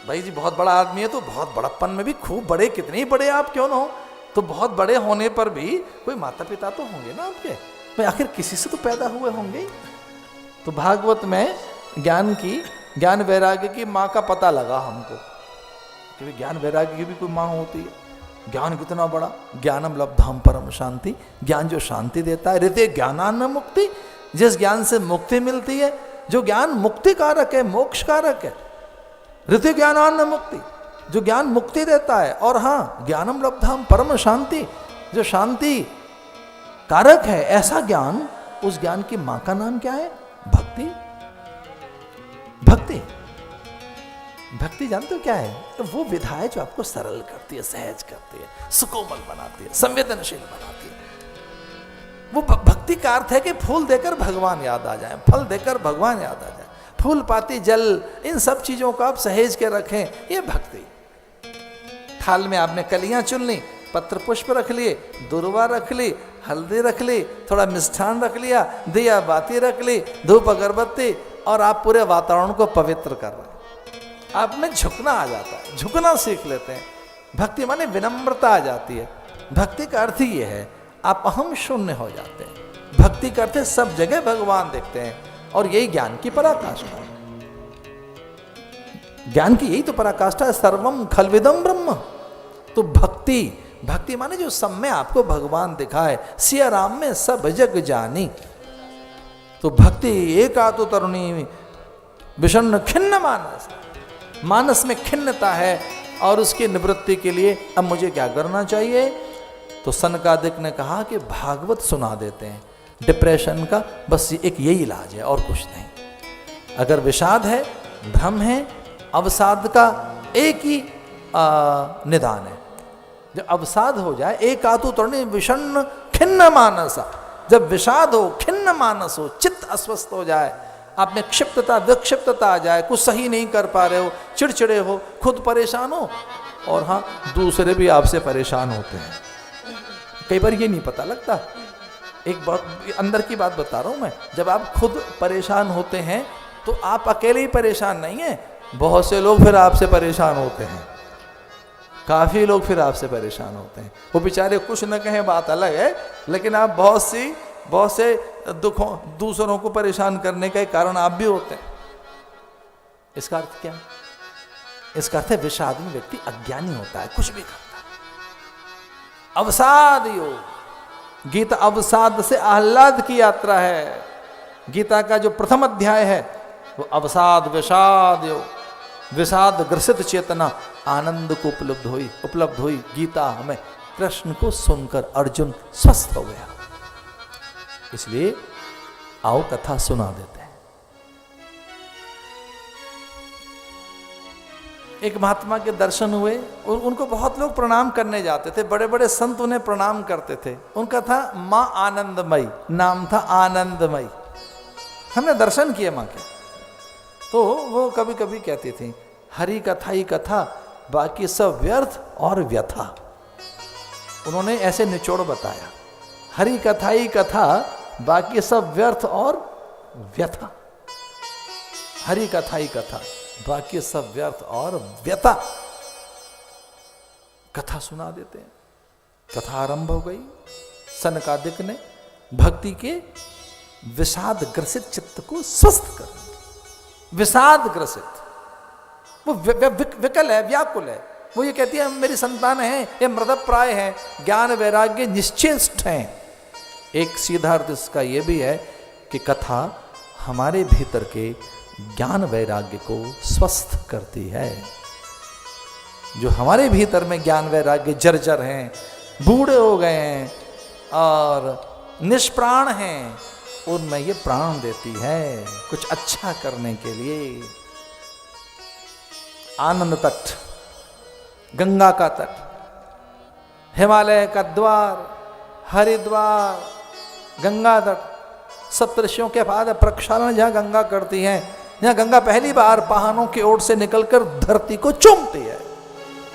भाई जी। बहुत बड़ा आदमी है तो बहुत बड़प्पन में भी खूब बड़े, कितने ही बड़े आप क्यों ना हो, तो बहुत बड़े होने पर भी कोई माता पिता तो होंगे ना आपके भाई, आखिर किसी से तो पैदा हुए होंगे। तो भागवत में ज्ञान की, ज्ञान वैराग्य की माँ का पता लगा हमको, क्योंकि ज्ञान वैराग्य की भी कोई माँ होती है। ज्ञान कितना बड़ा, ज्ञानम लब्धाम परम शांति, ज्ञान जो शांति देता है। ऋते ज्ञानान्न मुक्ति, जिस ज्ञान से मुक्ति मिलती है, जो ज्ञान मुक्ति कारक है, मोक्ष कारक है। ऋते ज्ञानान्न मुक्ति, जो ज्ञान मुक्ति देता है। और हाँ, ज्ञानम लब्धाम परम शांति, जो शांति कारक है, ऐसा ज्ञान, उस ज्ञान की माँ का नाम क्या है? भक्ति। भक्ति, भक्ति जानते हो क्या है? तो वो विधा है जो आपको सरल करती है, सहज करती है, सुकोमल बनाती है, संवेदनशील बनाती है। वो भक्ति का अर्थ है कि फूल देकर भगवान याद आ जाए, फल देकर भगवान याद आ जाए, फूल पाती जल, इन सब चीजों को आप सहेज के रखें, ये भक्ति। थाल में आपने कलियां चुन ली, पत्र पुष्प रख लिए, दुर्वा रख ली, हल्दी रख ली, थोड़ा मिष्ठान रख लिया, दिया बाती रख ली, धूप अगरबत्ती, और आप पूरे वातावरण को पवित्र कर रहे हैं। आप में झुकना आ जाता है, झुकना सीख लेते हैं। भक्ति माने विनम्रता आ जाती है। भक्ति का अर्थ ये है, आप अहम शून्य हो जाते हैं। भक्ति करते सब जगह भगवान देखते हैं, और यही ज्ञान की पराकाष्ठा है। ज्ञान की यही तो पराकाष्ठा है, सर्वम खलविदम ब्रह्म। तो भक्ति माने जो सब में आपको भगवान दिखाए, सिया राम में सब जग जानी। तो भक्ति एक आतु तरुणी विषण्ण खिन्न मानस में खिन्नता है, और उसकी निवृत्ति के लिए अब मुझे क्या करना चाहिए? तो सनकादिक ने कहा कि भागवत सुना देते हैं। डिप्रेशन का बस एक यही इलाज है, और कुछ नहीं। अगर विषाद है, भ्रम है, अवसाद का एक ही निदान है। जब अवसाद हो जाए, एक आतु तरुणी विषण्ण खिन्न मानसा, जब विषाद हो, खिन्न मानस हो, चित्त अस्वस्थ हो जाए, आप में क्षिप्तता विक्षिप्तता आ जाए, कुछ सही नहीं कर पा रहे हो, चिड़चिड़े हो, खुद परेशान हो, और हाँ दूसरे भी आपसे परेशान होते हैं। कई बार ये नहीं पता लगता। एक बहुत अंदर की बात बता रहा हूं मैं, जब आप खुद परेशान होते हैं तो आप अकेले ही परेशान नहीं हैं, बहुत से लोग फिर आपसे परेशान होते हैं, काफी लोग फिर आपसे परेशान होते हैं। वो बेचारे कुछ न कहें, बात अलग है, लेकिन आप बहुत से दुखों, दूसरों को परेशान करने का कारण आप भी होते हैं। इसका अर्थ क्या? इसका अर्थ है विषाद में व्यक्ति अज्ञानी होता है, कुछ भी करता है। अवसाद योग, गीता अवसाद से आह्लाद की यात्रा है। गीता का जो प्रथम अध्याय है वो अवसाद विषाद योग, विषाद ग्रसित चेतना आनंद को उपलब्ध हुई। गीता हमें कृष्ण को सुनकर अर्जुन स्वस्थ हो गया। इसलिए आओ कथा सुना देते हैं। एक महात्मा के दर्शन हुए और उनको बहुत लोग प्रणाम करने जाते थे, बड़े बड़े संत उन्हें प्रणाम करते थे। उनका था मां आनंदमयी, नाम था आनंदमयी। हमने दर्शन किए मां के, तो वो कभी कभी कहती थी, हरि कथा ही कथा, बाकी सब व्यर्थ और व्यथा। उन्होंने ऐसे निचोड़ बताया, हरि कथा ही कथा, बाकी सब व्यर्थ और व्यथा। हरि कथा ही कथा, बाकी सब व्यर्थ और व्यथा। कथा सुना देते हैं। कथा आरंभ हो गई। सनकादिक ने भक्ति के विषाद ग्रसित चित्त को स्वस्थ कर, विषाद ग्रसित, वो विकल है, व्याकुल है। वो ये कहती है मेरी संतान है, ये मृतप्राय है, ज्ञान वैराग्य निश्चिष्ट हैं। एक सीधा अर्थ इसका ये भी है कि कथा हमारे भीतर के ज्ञान वैराग्य को स्वस्थ करती है। जो हमारे भीतर में ज्ञान वैराग्य जर्जर हैं, बूढ़े हो गए हैं और निष्प्राण हैं, उनमें ये प्राण देती है कुछ अच्छा करने के लिए। आनंद तट, गंगा का तट, हिमालय का द्वार, हरिद्वार, गंगा तट, सप्तऋषियों के बाद प्रक्षालन जहां गंगा करती हैं, जहां गंगा पहली बार पहाड़ों की ओर से निकलकर धरती को चूमती है,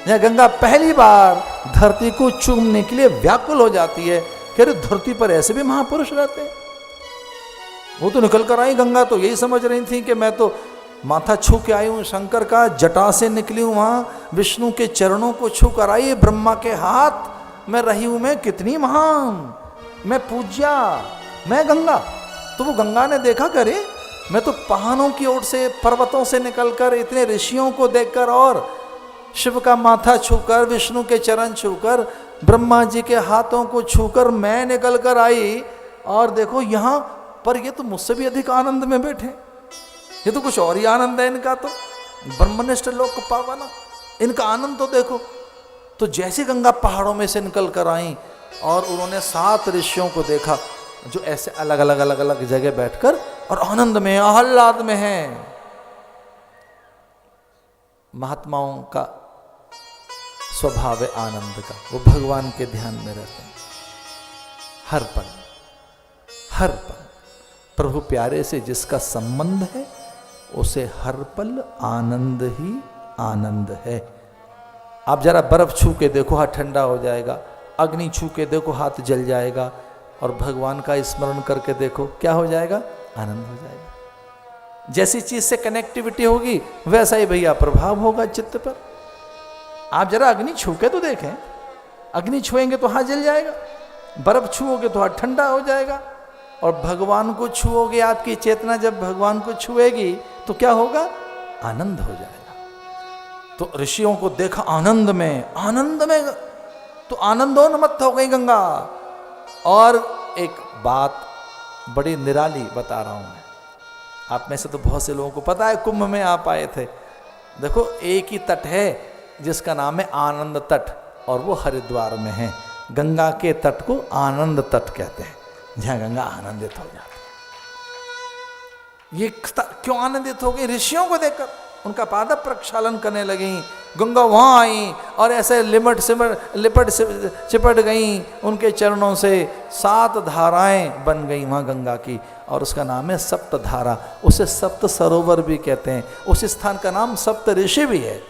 जहां गंगा पहली बार धरती को चूमने के लिए व्याकुल हो जाती है कि अरे धरती पर ऐसे भी महापुरुष रहते हैं। वो तो निकल कर आई गंगा, तो यही समझ रही थी कि मैं तो माथा छू के आई हूं शंकर का, जटा से निकली हूं, वहां विष्णु के चरणों को छू कर आई, ब्रह्मा के हाथ में रही हूं, मैं कितनी महान, मैं पूज्या, मैं गंगा। तो वो गंगा ने देखा करे मैं तो पहाड़ों की ओर से, पर्वतों से निकलकर, इतने ऋषियों को देखकर और शिव का माथा छूकर, विष्णु के चरण छूकर, ब्रह्मा जी के हाथों को छूकर मैं निकल कर आई, और देखो यहां पर ये तो मुझसे भी अधिक आनंद में बैठे। ये तो कुछ और ही आनंद है इनका, तो ब्रह्मनिष्ठ लोक पावना, इनका आनंद तो देखो। तो जैसे गंगा पहाड़ों में से निकल कर आई और उन्होंने 7 ऋषियों को देखा जो ऐसे अलग अलग जगह बैठकर और आनंद में, आह्लाद में हैं। महात्माओं का स्वभाव है आनंद का, वो भगवान के ध्यान में रहते हैं हर पल, हर पल। प्रभु प्यारे से जिसका संबंध है उसे हर पल आनंद ही आनंद है। आप जरा बर्फ छू के देखो, हाथ ठंडा हो जाएगा, अग्नि छू के देखो, हाथ जल जाएगा, और भगवान का स्मरण करके देखो क्या हो जाएगा, आनंद हो जाएगा। जैसी चीज से कनेक्टिविटी होगी वैसा ही भैया प्रभाव होगा चित्त पर। आप जरा अग्नि छू के तो देखें, अग्नि छुएंगे तो हाथ जल जाएगा, बर्फ छुओगे तो हाथ ठंडा हो जाएगा, और भगवान को छुओगे, आपकी चेतना जब भगवान को छुएगी तो क्या होगा? आनंद हो जाएगा। तो ऋषियों को देखा आनंद में तो आनंदोन्मत्त हो गई गंगा। और एक बात बड़ी निराली बता रहा हूं मैं, आप में से तो बहुत से लोगों को पता है, कुंभ में आप आए थे। देखो एक ही तट है जिसका नाम है आनंद तट, और वो हरिद्वार में है। गंगा के तट को आनंद तट कहते हैं, जहां गंगा आनंदित हो जाती है। ये क्यों आनंदित हो गई? ऋषियों को देखकर उनका पाद प्रक्षालन करने लगी, गंगा वहां आई और ऐसे लिपट चिपट गई उनके चरणों से। 7 धाराएं बन गई वहां गंगा की, और उसका नाम है सप्त धारा। उसे सप्त सरोवर भी कहते हैं। उस स्थान का नाम सप्त ऋषि भी है,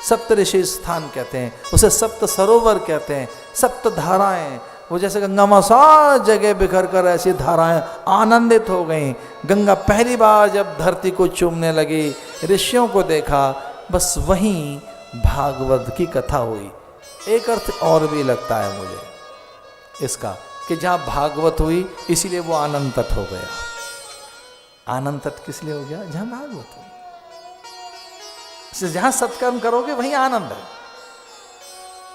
सप्त ऋषि स्थान कहते हैं उसे, सप्त सरोवर कहते हैं। सप्त धाराएं, वो जैसे गंगा माँ सारी जगह बिखर कर ऐसी धाराएं आनंदित हो गई। गंगा पहली बार जब धरती को चूमने लगी, ऋषियों को देखा, बस वहीं भागवत की कथा हुई। एक अर्थ और भी लगता है मुझे इसका, कि जहाँ भागवत हुई इसीलिए वो आनंद तट हो गया। आनंद तट किस लिए हो गया? जहाँ भागवत हुई। जहां सत्कर्म करोगे वहीं आनंद है।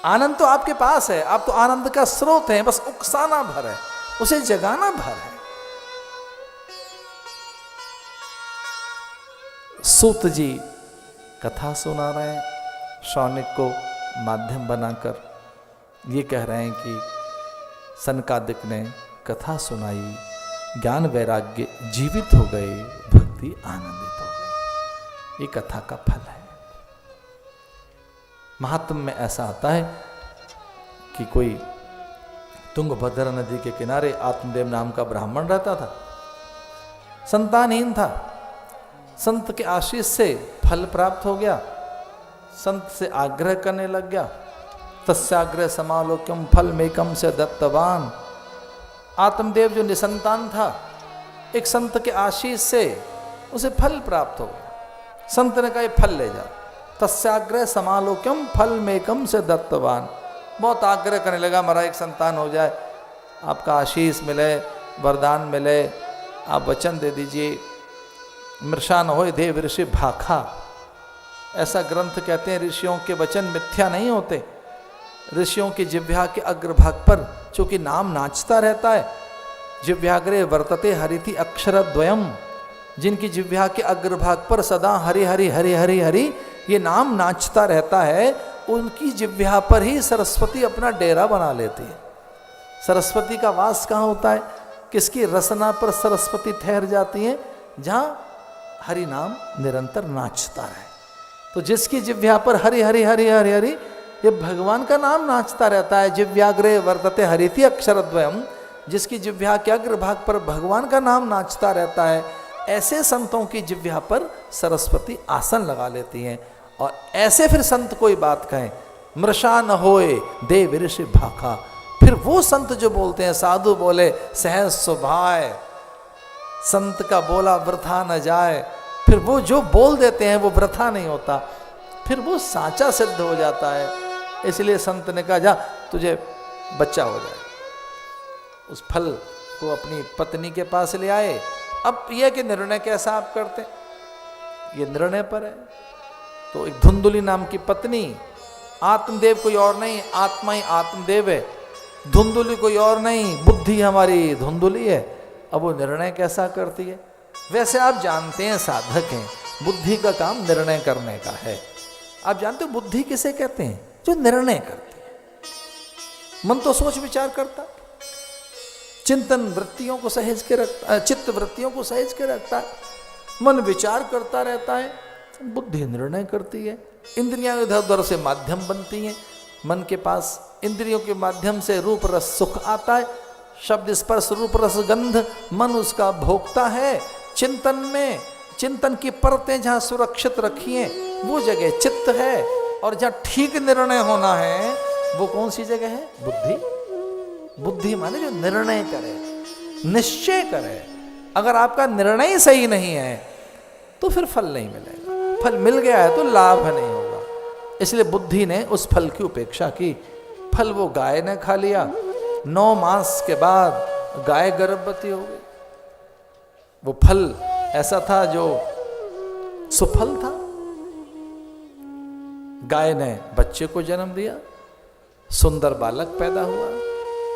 आनंद तो आपके पास है, आप तो आनंद का स्रोत हैं, बस उकसाना भर है, उसे जगाना भर है। सूत जी कथा सुना रहे हैं शौनिक को माध्यम बनाकर। ये कह रहे हैं कि सनकादिक ने कथा सुनाई, ज्ञान वैराग्य जीवित हो गए, भक्ति आनंदित हो गई। ये कथा का फल है। महात्म में ऐसा आता है कि कोई तुंगभद्रा नदी के किनारे आत्मदेव नाम का ब्राह्मण रहता था, संतानहीन था। संत के आशीष से फल प्राप्त हो गया, संत से आग्रह करने लग गया। तस्याग्रह समालोक्यम फल मेकम से दत्तवान। आत्मदेव जो निसंतान था, एक संत के आशीष से उसे फल प्राप्त हो गया। संत ने कहा ये फल ले जा। तस्याग्रह समालोक्यम फल मेकम से दत्तवान। बहुत आग्रह करने लगा, हमारा एक संतान हो जाए, आपका आशीष मिले, वरदान मिले, आप वचन दे दीजिए। मृषा न होय देव ऋषि भाखा, ऐसा ग्रंथ कहते हैं ऋषियों के वचन मिथ्या नहीं होते। ऋषियों की जिह्वा के अग्रभाग पर चूंकि नाम नाचता रहता है, जिह्वाग्रे वर्तते हरिति अक्षरद्वयम, जिनकी जिह्वा के अग्रभाग पर सदा हरि हरि हरि हरि हरि ये नाम नाचता रहता है, उनकी जिह्वा पर ही सरस्वती अपना डेरा बना लेती है। सरस्वती का वास कहाँ होता है? किसकी रसना पर सरस्वती ठहर जाती है? जहाँ हरि नाम निरंतर नाचता है। तो जिसकी जिह्वा पर हरि हरि हरि हरि हरि ये भगवान का नाम नाचता रहता है, जिह्वाग्रे वर्तते हरिति अक्षरद्वयम, जिसकी जिह्वा के अग्रभाग पर भगवान का नाम नाचता रहता है, ऐसे संतों की जिह्वा पर सरस्वती आसन लगा लेती हैं। और ऐसे फिर संत कोई बात कहें, मृषा न होए देव ऋषि भाखा, फिर वो संत जो बोलते हैं, साधु बोले सहज सुभाए, संत का बोला वृथा न जाए, फिर वो जो बोल देते हैं वो वृथा नहीं होता, फिर वो साचा सिद्ध हो जाता है। इसलिए संत ने कहा जा तुझे बच्चा हो जाए। उस फल को अपनी पत्नी के पास ले आए। अब यह कि निर्णय कैसा आप करते, ये निर्णय पर है। तो एक धुंधुली नाम की पत्नी, आत्मदेव कोई और नहीं, आत्मा ही आत्मदेव है, धुंधुली कोई और नहीं, बुद्धि हमारी धुंधुली है। अब वो निर्णय कैसा करती है? वैसे आप जानते हैं साधक हैं, बुद्धि का काम निर्णय करने का है। आप जानते हो बुद्धि किसे कहते हैं? जो निर्णय करती है। मन तो सोच विचार करता, चिंतन वृत्तियों को सहेज के रखता, चित्त वृत्तियों को सहेज के रखता है, मन विचार करता रहता है, बुद्धि निर्णय करती है। इंद्रियां इधर उधर से माध्यम बनती हैं, मन के पास इंद्रियों के माध्यम से रूप रस सुख आता है, शब्द स्पर्श रूप रस गंध, मन उसका भोगता है। चिंतन में, चिंतन की परतें जहाँ सुरक्षित रखी हैं वो जगह चित्त है, और जहाँ ठीक निर्णय होना है वो कौन सी जगह है? बुद्धि। बुद्धि माने जो निर्णय करे, निश्चय करे। अगर आपका निर्णय ही सही नहीं है तो फिर फल नहीं मिलेगा, फल मिल गया है तो लाभ नहीं होगा। इसलिए बुद्धि ने उस फल की उपेक्षा की। फल वो गाय ने खा लिया, 9 मास के बाद गाय गर्भवती हो गई। वो फल ऐसा था जो सुफल था। गाय ने बच्चे को जन्म दिया, सुंदर बालक पैदा हुआ।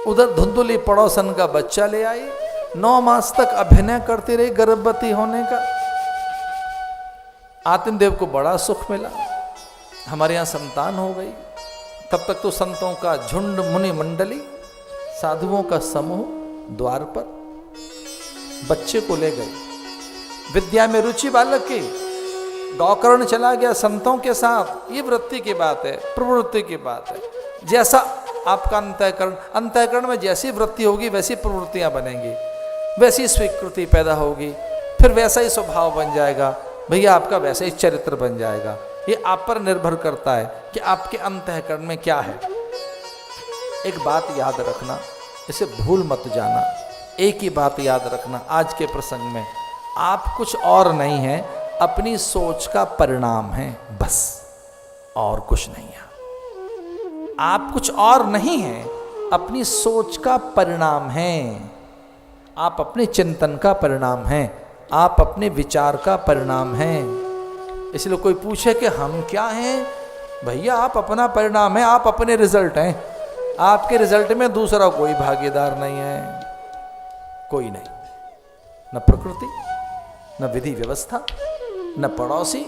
उधर धुंधुली पड़ोसन का बच्चा ले आई, 9 मास तक अभिनय करती रही गर्भवती होने का। आत्मदेव को बड़ा सुख मिला, हमारे यहाँ संतान हो गई। तब तक तो संतों का झुंड, मुनि मंडली, साधुओं का समूह द्वार पर बच्चे को ले गए। विद्या में रुचि बालक की, गौकर्ण चला गया संतों के साथ। ये वृत्ति की बात है, प्रवृत्ति की बात है। जैसा आपका अंतःकरण में जैसी वृत्ति होगी वैसी प्रवृत्तियां बनेंगी, वैसी स्वीकृति पैदा होगी, फिर वैसा ही स्वभाव बन जाएगा भैया, आपका वैसा ही चरित्र बन जाएगा। ये आप पर निर्भर करता है कि आपके अंतःकरण में क्या है। एक बात याद रखना, इसे भूल मत जाना। एक ही बात याद रखना आज के प्रसंग में, आप कुछ और नहीं है, अपनी सोच का परिणाम है, बस, और कुछ नहीं है। आप कुछ और नहीं है, अपनी सोच का परिणाम है। आप अपने चिंतन का परिणाम हैं, आप अपने विचार का परिणाम हैं। इसलिए कोई पूछे कि हम क्या हैं, भैया आप अपना परिणाम है, आप अपने रिजल्ट हैं। आपके रिजल्ट में दूसरा कोई भागीदार नहीं है, कोई नहीं, न प्रकृति, न विधि व्यवस्था, न पड़ोसी,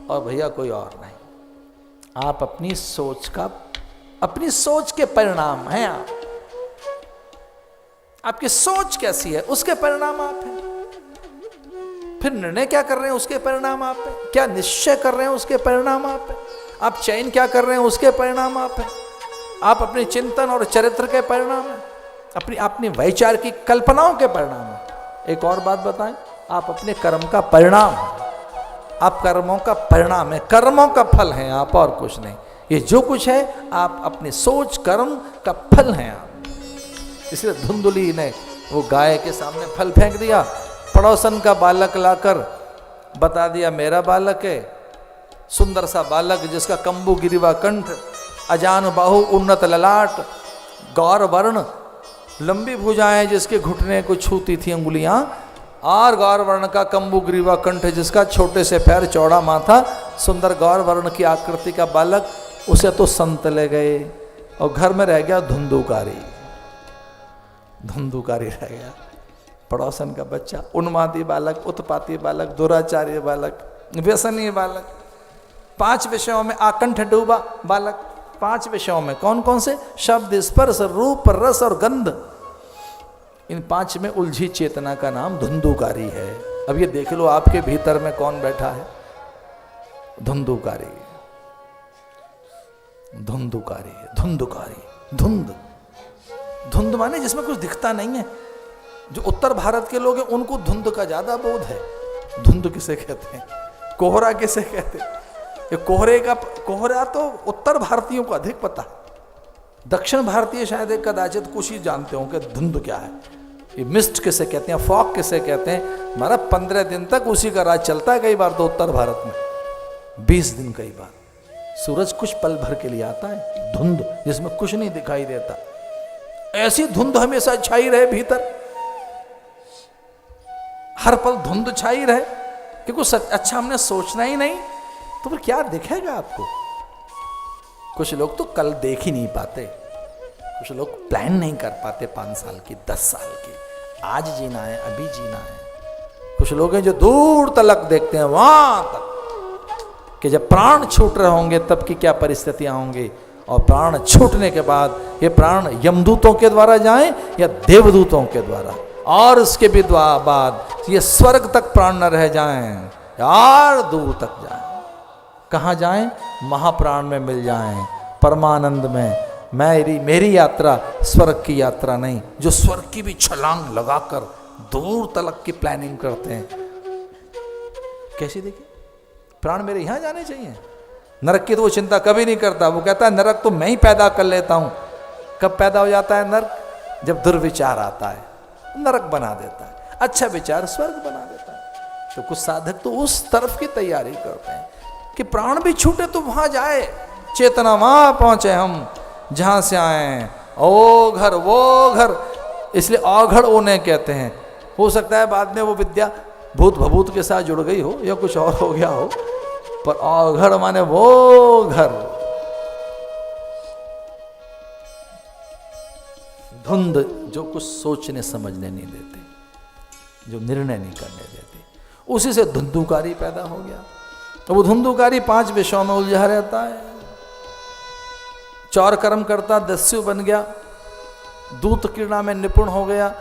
और भैया कोई और नहीं। आप अपनी सोच के परिणाम हैं। आपकी सोच कैसी है उसके परिणाम आप हैं। फिर निर्णय क्या कर रहे हैं उसके परिणाम आप हैं। क्या निश्चय कर रहे हैं उसके परिणाम आप हैं। आप चयन क्या कर रहे हैं उसके परिणाम आप हैं। आप अपने चिंतन और चरित्र के परिणाम हैं, अपनी वैचारिक कल्पनाओं के परिणाम हैं। एक और बात बताएं, आप अपने कर्म का परिणाम हैं। आप कर्मों का परिणाम है, कर्मों का फल हैं आप, और कुछ नहीं। ये जो कुछ है आप अपनी सोच कर्म का फल हैं आप। इसलिए धुंधुली ने वो गाय के सामने फल फेंक दिया। पड़ोसन का बालक लाकर बता दिया मेरा बालक है। सुंदर सा बालक जिसका कंबू गिरिवा कंठ, अजान बाहु उन्नत ललाट, गौर वर्ण, लंबी भुजाएं जिसके घुटने को छूती थी अंगुलियां, और गौर वर्ण का कंबू ग्रीवा कंठ जिसका छोटे से पैर चौड़ा माथा, सुंदर गौर वर्ण की आकृति का बालक, उसे तो संत ले गए और घर में रह गया धुंधुकारी रह गया। पड़ोसन का बच्चा, उन्मादी बालक, उत्पाती बालक, दुराचारी बालक, व्यसनी बालक, 5 विषयों में आकंठ डूबा बालक। 5 विषयों में कौन कौन से? शब्द, स्पर्श, रूप, रस और गंध। इन 5 में उलझी चेतना का नाम धुंधुकारी है। अब ये देख लो आपके भीतर में कौन बैठा है? धुंधुकारी। धुंध माने जिसमें कुछ दिखता नहीं है। जो उत्तर भारत के लोग हैं उनको धुंध का ज्यादा बोध है। धुंध किसे कहते हैं, कोहरा किसे कहते हैं? ये कोहरा तो उत्तर भारतीयों को अधिक पता है। दक्षिण भारतीय शायद एक कदाचित कुछ ही जानते हो कि धुंध क्या है। ये मिस्ट किसे कहते हैं, फॉग किसे कहते हैं। हमारा 15 दिन तक उसी का राज चलता है। कई बार तो उत्तर भारत में 20 दिन, कई बार सूरज कुछ पल भर के लिए आता है। धुंध जिसमें कुछ नहीं दिखाई देता, ऐसी धुंध हमेशा छाई रहे भीतर, हर पल धुंध छाई रहे कि कुछ अच्छा हमने सोचना ही नहीं, तो फिर क्या दिखेगा आपको? कुछ लोग तो कल देख ही नहीं पाते, कुछ लोग प्लान नहीं कर पाते 5 साल की, 10 साल की। आज जीना है, अभी जीना है। कुछ लोग हैं जो दूर तलक देखते हैं, वहां तक कि जब प्राण छूट रहे होंगे तब की क्या परिस्थितियां होंगी, और प्राण छूटने के बाद ये प्राण यमदूतों के द्वारा जाएं या देवदूतों के द्वारा, और उसके भी बाद ये स्वर्ग तक प्राण न रह जाएं, यार दूर तक जाएं। कहाँ जाएं? महाप्राण में मिल जाएं, परमानंद में। मेरी यात्रा स्वर्ग की यात्रा नहीं, जो स्वर्ग की भी छलांग लगाकर दूर तलक की प्लानिंग करते हैं। कैसी देखिए, प्राण मेरे यहां जाने चाहिए। नरक की तो वो चिंता कभी नहीं करता। वो कहता है नरक तो मैं ही पैदा कर लेता हूं। कब पैदा हो जाता है नरक? जब दुर्विचार आता है, नरक बना देता है। अच्छा विचार स्वर्ग बना देता है। तो कुछ साधक तो उस तरफ की तैयारी करते हैं कि प्राण भी छूटे तो वहां जाए, चेतना वहां पहुंचे हम जहां से आए, ओ घर वो घर, इसलिए औघड़ उन्हें कहते हैं। हो सकता है बाद में वो विद्या भूत भभूत के साथ जुड़ गई हो या कुछ और हो गया हो, पर औघड़ माने वो घर। धुंध, जो कुछ सोचने समझने नहीं देते, जो निर्णय नहीं करने देते, उसी से धुंधुकारी पैदा हो गया। तो वो धुंधुकारी 5 विषयों में उलझा रहता है। चौर कर्म करता दस्यु बन गया, दूत क्रीड़ा में निपुण हो गया,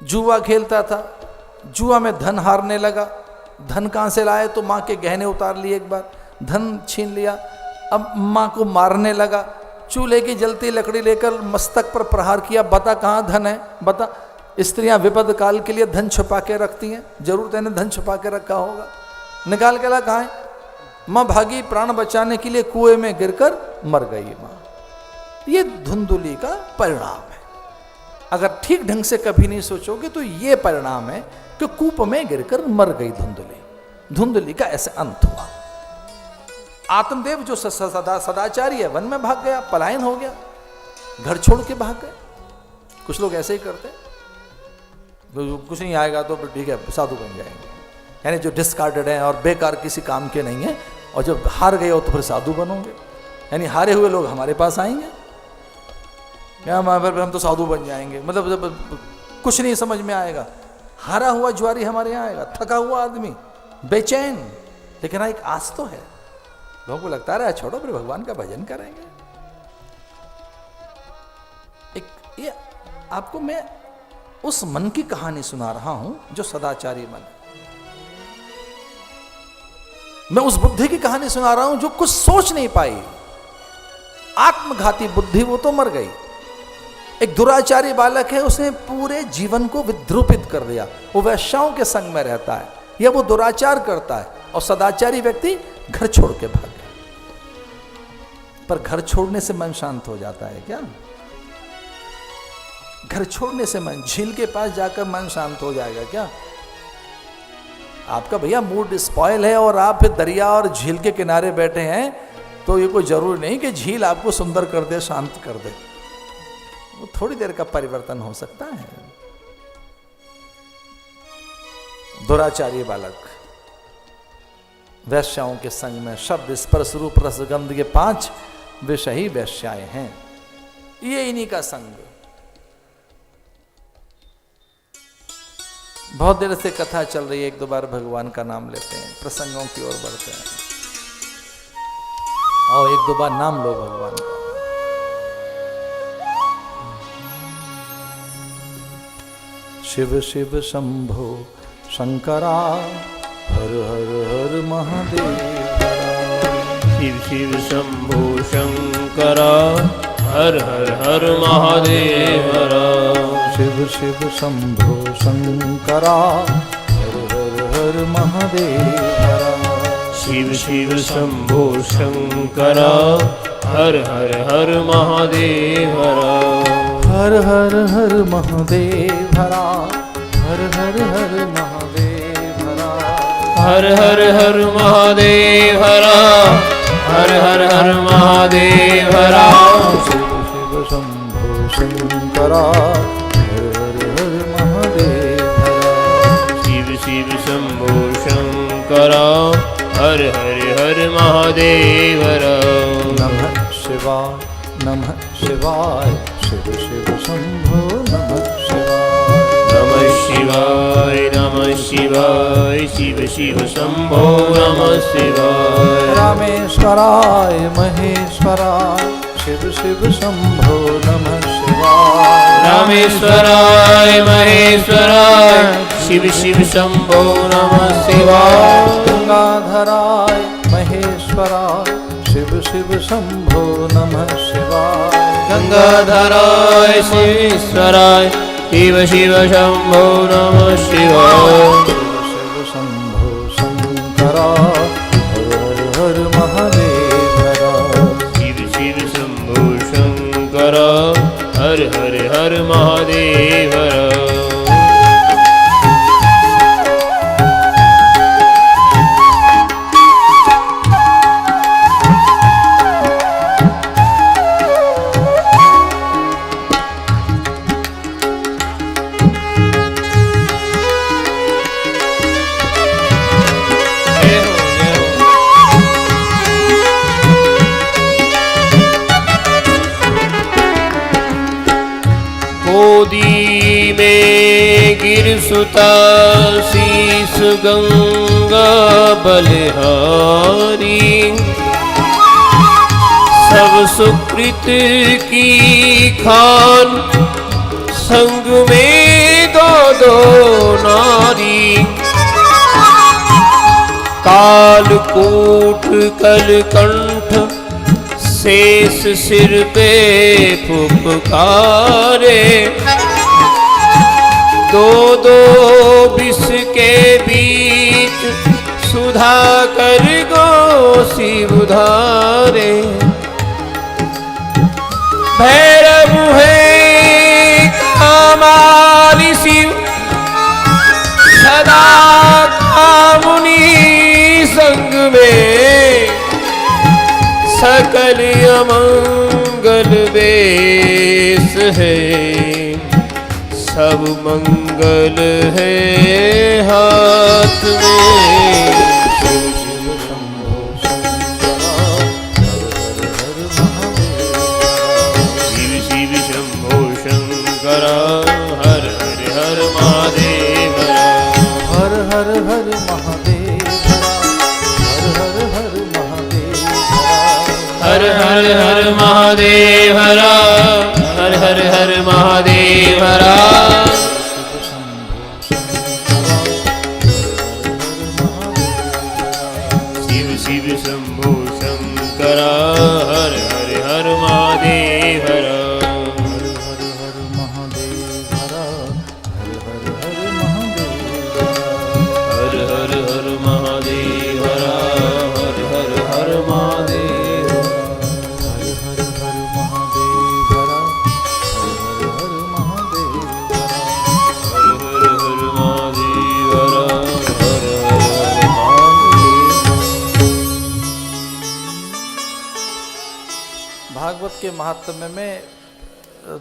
जुआ खेलता था, जुआ में धन हारने लगा। धन कहां से लाए? तो मां के गहने उतार लिए, एक बार धन छीन लिया। अब मां को मारने लगा, चूल्हे की जलती लकड़ी लेकर मस्तक पर प्रहार किया। बता कहां धन है, बता। स्त्रियां विपद काल के लिए धन छुपा के रखती हैं, जरूर तेने धन छुपा के रखा होगा। निकाल के ला, कहां है? मां भागी प्राण बचाने के लिए, कुएं में गिरकर मर गई मां। ये धुंधुली का परिणाम है। अगर ठीक ढंग से कभी नहीं सोचोगे तो ये परिणाम है कि कूप में गिरकर मर गई धुंधुली। धुंधुली का ऐसे अंत हुआ। आत्मदेव जो सदाचारी है, वन में भाग गया, पलायन हो गया, घर छोड़ के भाग गए। कुछ लोग ऐसे ही करते, कुछ नहीं आएगा तो ठीक है साधु बन जाएंगे, यानी जो डिस्कार्डेड हैं और बेकार किसी काम के नहीं है, और जब हार गए हो तो फिर साधु बनोगे, यानी हारे हुए लोग हमारे पास आएंगे, क्या हम तो साधु बन जाएंगे। मतलब जब कुछ नहीं समझ में आएगा, हारा हुआ जुआरी हमारे यहाँ आएगा, थका हुआ आदमी, बेचैन, लेकिन हाँ एक आस तो है। लोगों को लगता है छोड़ो फिर भगवान का भजन करेंगे। एक ये आपको मैं उस मन की कहानी सुना रहा हूं जो सदाचारी मन है। मैं उस बुद्धि की कहानी सुना रहा हूं जो कुछ सोच नहीं पाई, आत्मघाती बुद्धि, वो तो मर गई। एक दुराचारी बालक है, उसने पूरे जीवन को विद्रूपित कर दिया। वो वैश्याओं के संग में रहता है या वो दुराचार करता है, और सदाचारी व्यक्ति घर छोड़ के भाग गया। पर घर छोड़ने से मन शांत हो जाता है क्या? घर छोड़ने से मन, झील के पास जाकर मन शांत हो जाएगा क्या? आपका भैया मूड स्पॉइल है और आप फिर दरिया और झील के किनारे बैठे हैं, तो ये कोई जरूरी नहीं कि झील आपको सुंदर कर दे, शांत कर दे। वो थोड़ी देर का परिवर्तन हो सकता है। दुराचारी बालक वैश्याओं के संग में, शब्द स्पर्श रूप रस गंध के 5 विषय ही वैश्याएं हैं, ये इन्हीं का संग। बहुत देर से कथा चल रही है, 1-2 बार भगवान का नाम लेते हैं, प्रसंगों की ओर बढ़ते हैं। आओ 1-2 बार नाम लो भगवान का। शिव शिव शंभो शंकरा, हर हर हर महादेव। शिव शिव शंभो शंकरा, हर हर हर महादेव। शिव शिव शंभो शंकरा, हर हर हर महादेव। शिव शिव शंभो शंकरा, हर हर हर महादेव। हर हर हर महादेव हरा, हर हर हर महादेव हरा, हर हर हर महादेव हरा, हर हर हर महादेव हरा। शिव शिव शंभो शंकरा, हर हर हर महादेव हरा। शिव शिव शंभो शंकरा, हर हर हर महादेव हरा। नमः शिवाय, नमः शिवाय, शिव शिव शंभो नमः शिवाय। नमः शिवाय, नमः शिवाय, शिव शिव शंभो नमः शिवाय। रामेश्वराय महेश्वराय, शिव शिव शंभो नमः शिवाय। रामेश्वराय महेश्वराय, शिव शिव शंभो नमः शिवाय। गंगाधराय महेश्वराय, शिव शिव शंभो नमः शिवाय। गंगाधराय शिवेश्वराय, शिव शिव शंभो नमः शिवाय। शिव शंभो शंकरा, हर हर हर महादेव हरा। शिव शिव शंभो शंकरा, हर हर हर महादेव हरा। गोदी में गिरसुता शीस गंगा बलिहारी। सब सुकृत की खान संग में दो दो नारी। कालकूट कलकंठ शेष सिर पे फुफकारे। दो दो विष के बीच सुधा कर गोसी उधारे। भैरव है कामाली शिव सदा कामुनी संग में। सकल अमंगल बेस है सब मंगल है हाथ में। शिव शिव शंभो शंकर हर हर हर महादेव। हर हर हर महादेव, हर हर हर महादेव, हर हर हर महादेव हरा। हर हर हर महादेव हरा। शिव शिव शंभो शंकर हर हर हर महादेव हरा। हर हर हर महादेव, हर हर हर महादेव, हर हर हर महादेव, हर हर हर महादेव, हर हर हर महादेव, हर हर हर महादेव। भागवत के महात्म्य में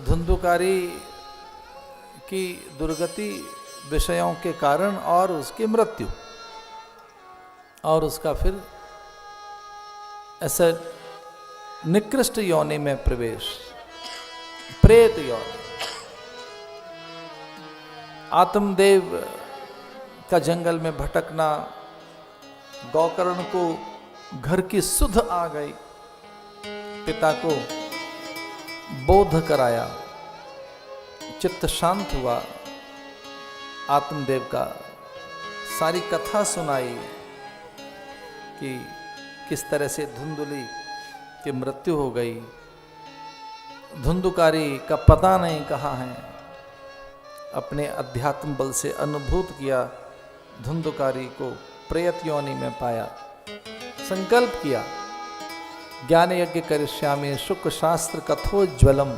धुंधुकारी की दुर्गति विषयों के कारण और उसकी मृत्यु और उसका फिर ऐसे निकृष्ट योनि में प्रवेश, प्रेत योनि। आत्मदेव का जंगल में भटकना, गौकर्ण को घर की सुध आ गई, पिता को बोध कराया, चित्त शांत हुआ, आत्मदेव का सारी कथा सुनाई कि किस तरह से धुंधुली की मृत्यु हो गई। धुंधुकारी का पता नहीं कहाँ है, अपने अध्यात्म बल से अनुभूत किया, धुंधुकारी को प्रेत योनि में पाया। संकल्प किया, ज्ञान यज्ञ करिष्यामि शुक शास्त्र कथोज्वलम।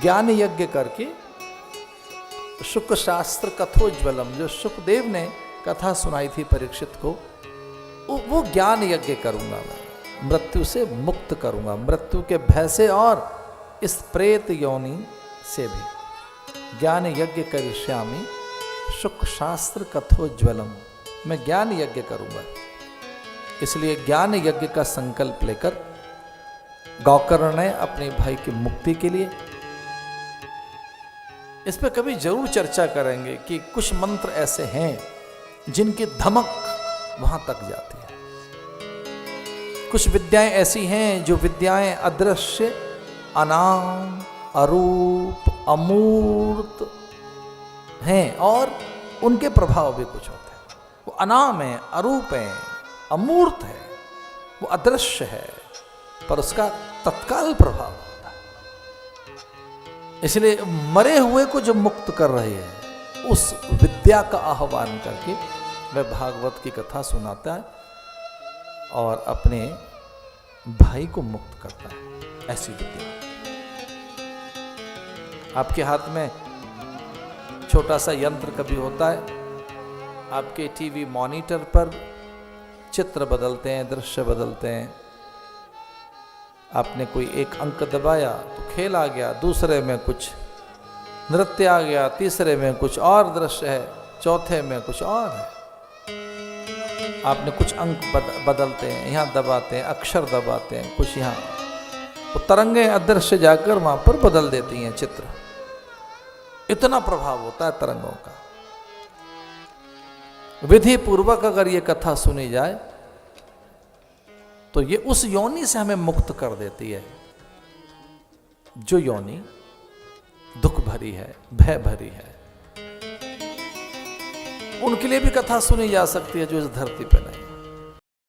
ज्ञान यज्ञ करके शुक शास्त्र कथोज्वलम, जो शुकदेव ने कथा सुनाई थी परीक्षित को, वो ज्ञान यज्ञ करूंगा मैं, मृत्यु से मुक्त करूंगा, मृत्यु के भय से और इस प्रेत योनि से भी। ज्ञान यज्ञ करिष्यामि शुक शास्त्र कथोज्वलम, मैं ज्ञान यज्ञ करूंगा। इसलिए ज्ञान यज्ञ का संकल्प लेकर गौकर्ण ने अपने भाई की मुक्ति के लिए, इस पर कभी जरूर चर्चा करेंगे कि कुछ मंत्र ऐसे हैं जिनकी धमक वहां तक जाती है। कुछ विद्याएं ऐसी हैं जो विद्याएं अदृश्य, अनाम, अरूप, अमूर्त हैं और उनके प्रभाव भी कुछ होते हैं। वो अनाम है, अरूप है, अमूर्त है, वो अदृश्य है, पर उसका तत्काल प्रभाव होता है। इसलिए मरे हुए को जो मुक्त कर रहे हैं, उस विद्या का आह्वान करके वह भागवत की कथा सुनाता है और अपने भाई को मुक्त करता है। ऐसी विद्या आपके हाथ में छोटा सा यंत्र कभी होता है, आपके टीवी मॉनिटर पर चित्र बदलते हैं, दृश्य बदलते हैं। आपने कोई एक अंक दबाया तो खेल आ गया, दूसरे में कुछ नृत्य आ गया, तीसरे में कुछ और दृश्य है, चौथे में कुछ और है। आपने कुछ अंक बदलते हैं, यहाँ दबाते हैं, अक्षर दबाते हैं, कुछ यहाँ वो तरंगें अदृश्य जाकर वहां पर बदल देती हैं चित्र। इतना प्रभाव होता है तरंगों का। विधि पूर्वक अगर ये कथा सुनी जाए तो ये उस योनि से हमें मुक्त कर देती है जो योनि दुख भरी है, भय भरी है। उनके लिए भी कथा सुनी जा सकती है जो इस धरती पे नहीं।